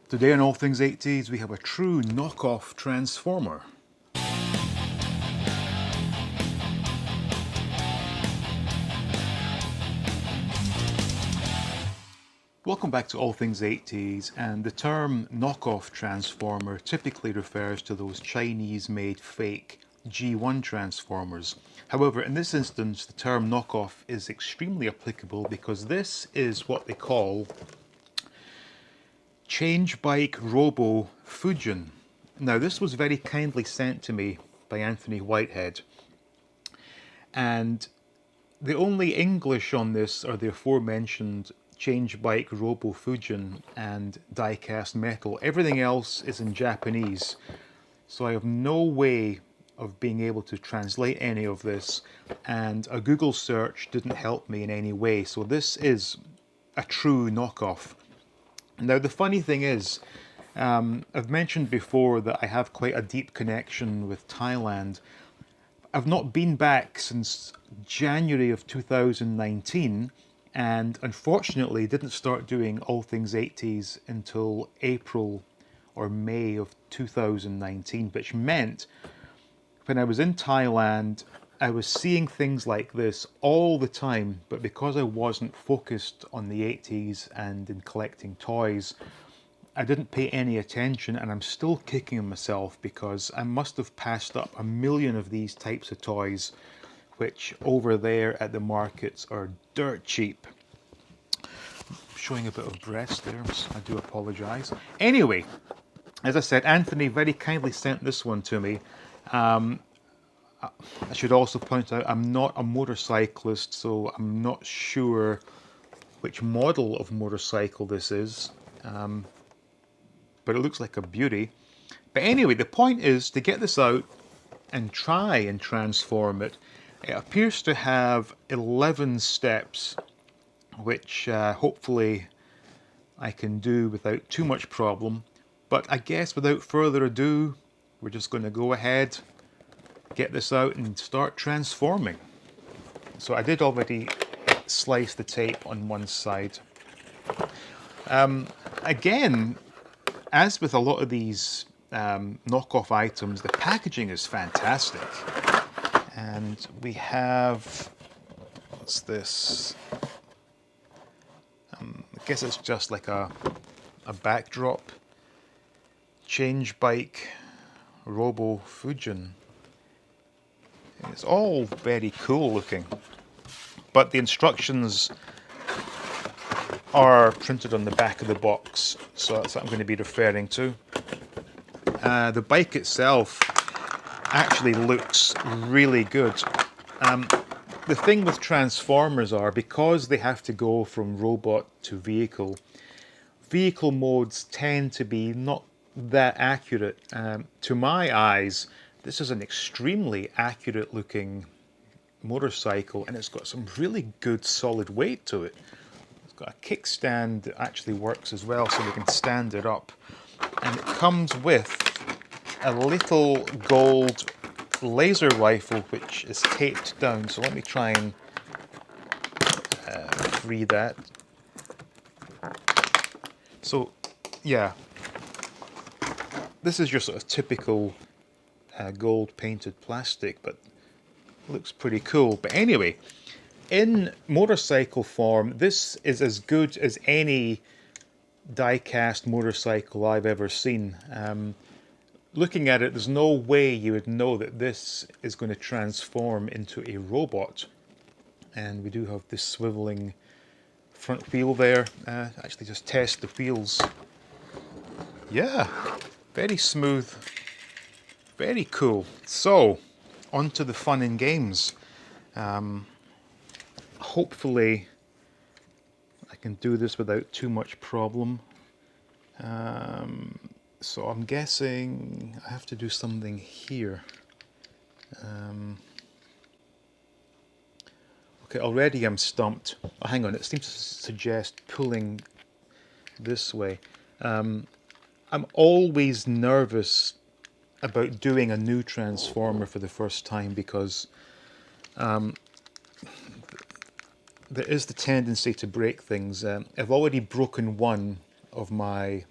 Today on All Things 80s we have a true knockoff transformer. Welcome back to All Things 80s, and the term knockoff transformer typically refers to those Chinese-made fake G1 transformers. However, in this instance the term knockoff is extremely applicable because this is what they call Change Bike Robo Fujin. Now this was very kindly sent to me by Anthony Whitehead, and the only English on this are the aforementioned Change Bike Robo Fujin and die-cast metal. Everything else is in Japanese, so I have no way of being able to translate any of this, and a Google search didn't help me in any way, so this is a true knockoff. Now the funny thing is, I've mentioned before that I have quite a deep connection with Thailand. I've not been back since January of 2019, and unfortunately didn't start doing All Things 80s until April or May of 2019, which meant when I was in Thailand I was seeing things like this all the time, but because I wasn't focused on the 80s and in collecting toys, I didn't pay any attention, and I'm still kicking myself because I must have passed up a million of these types of toys, which over there at the markets are dirt cheap. Showing a bit of breast there, I do apologise. Anyway, as I said, Anthony very kindly sent this one to me. I should also point out I'm not a motorcyclist, so I'm not sure which model of motorcycle this is, but it looks like a beauty. But anyway, the point is to get this out and try and transform it. It appears to have 11 steps, which hopefully I can do without too much problem. But I guess without further ado, we're just going to go ahead, get this out and start transforming. So I did already slice the tape on one side. Again, as with a lot of these knockoff items, the packaging is fantastic. And we have, what's this? I guess it's just like a backdrop. Change Bike Robo Fujin. It's all very cool looking, but the instructions are printed on the back of the box, so that's what I'm going to be referring to. The bike itself actually looks really good. The thing with transformers are, because they have to go from robot to vehicle, vehicle modes tend to be not that accurate. To my eyes, this is an extremely accurate looking motorcycle, and it's got some really good solid weight to it. It's got a kickstand that actually works as well, so we can stand it up. And it comes with a little gold laser rifle which is taped down. So let me try and free that. So yeah, this is your sort of typical gold painted plastic, but looks pretty cool. But anyway, in motorcycle form, this is as good as any die-cast motorcycle I've ever seen. Looking at it, there's no way you would know that this is going to transform into a robot. And we do have this swiveling front wheel there. Actually just test the wheels. Yeah, very smooth, very cool. So, on to the fun and games. Hopefully I can do this without too much problem. So I'm guessing I have to do something here. Okay, already I'm stumped. Oh, hang on, it seems to suggest pulling this way. I'm always nervous about doing a new transformer for the first time because there is the tendency to break things. I've already broken one of my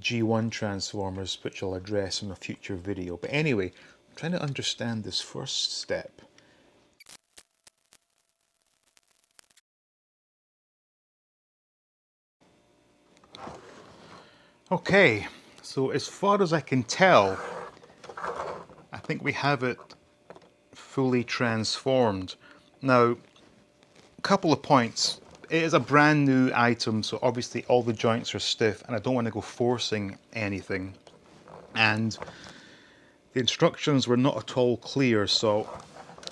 G1 transformers, which I'll address in a future video. But anyway, I'm trying to understand this first step. Okay, so as far as I can tell, I think we have it fully transformed. Now, a couple of points. It is a brand new item, so obviously all the joints are stiff, and I don't want to go forcing anything. And the instructions were not at all clear, so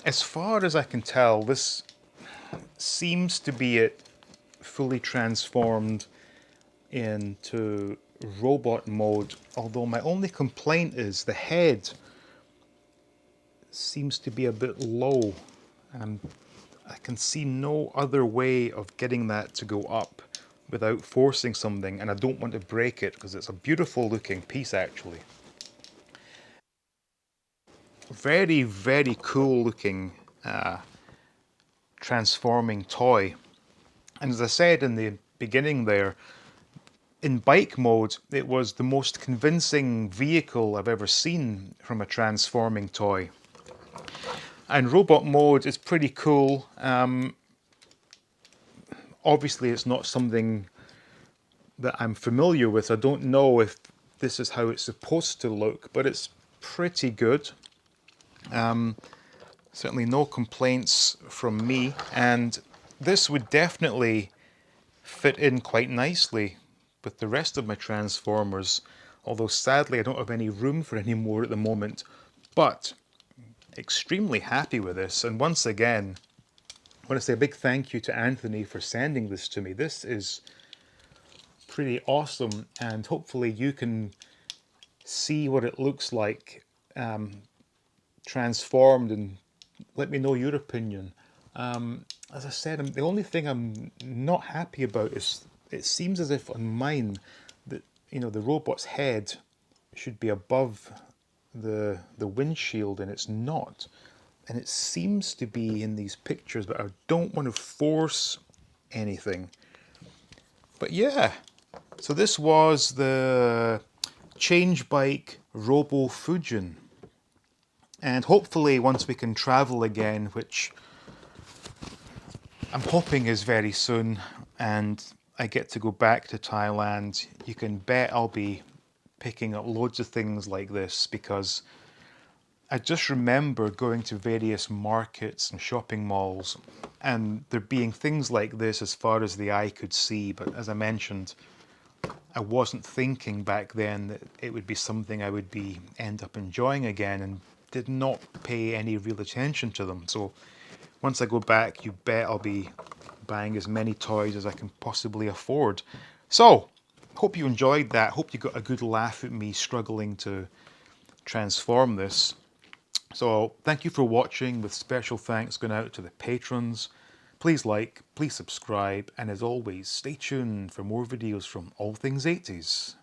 as far as I can tell, this seems to be it fully transformed into robot mode, although my only complaint is the head seems to be a bit low, and I can see no other way of getting that to go up without forcing something, and I don't want to break it because it's a beautiful looking piece actually. Very, very cool looking transforming toy. And as I said in the beginning there, in bike mode, it was the most convincing vehicle I've ever seen from a transforming toy. And robot mode is pretty cool. Obviously, it's not something that I'm familiar with. I don't know if this is how it's supposed to look, but it's pretty good. Certainly no complaints from me. And this would definitely fit in quite nicely with the rest of my Transformers, although sadly I don't have any room for any more at the moment. But extremely happy with this, and once again I want to say a big thank you to Anthony for sending this to me. This is pretty awesome, and hopefully you can see what it looks like transformed and let me know your opinion. As I said, the only thing I'm not happy about is it seems as if on mine that the robot's head should be above the windshield, and it's not. And it seems to be in these pictures, but I don't want to force anything. But yeah, so this was the Change Bike Robo Fujin. And hopefully once we can travel again, which I'm hoping is very soon, and I get to go back to Thailand, you can bet I'll be picking up loads of things like this, because I just remember going to various markets and shopping malls and there being things like this as far as the eye could see, but as I mentioned, I wasn't thinking back then that it would be something I would end up enjoying again, and did not pay any real attention to them. So once I go back, you bet I'll be buying as many toys as I can possibly afford. So, hope you enjoyed that. Hope you got a good laugh at me struggling to transform this. So, thank you for watching, with special thanks going out to the patrons. Please like, please subscribe, and as always, stay tuned for more videos from All Things 80s.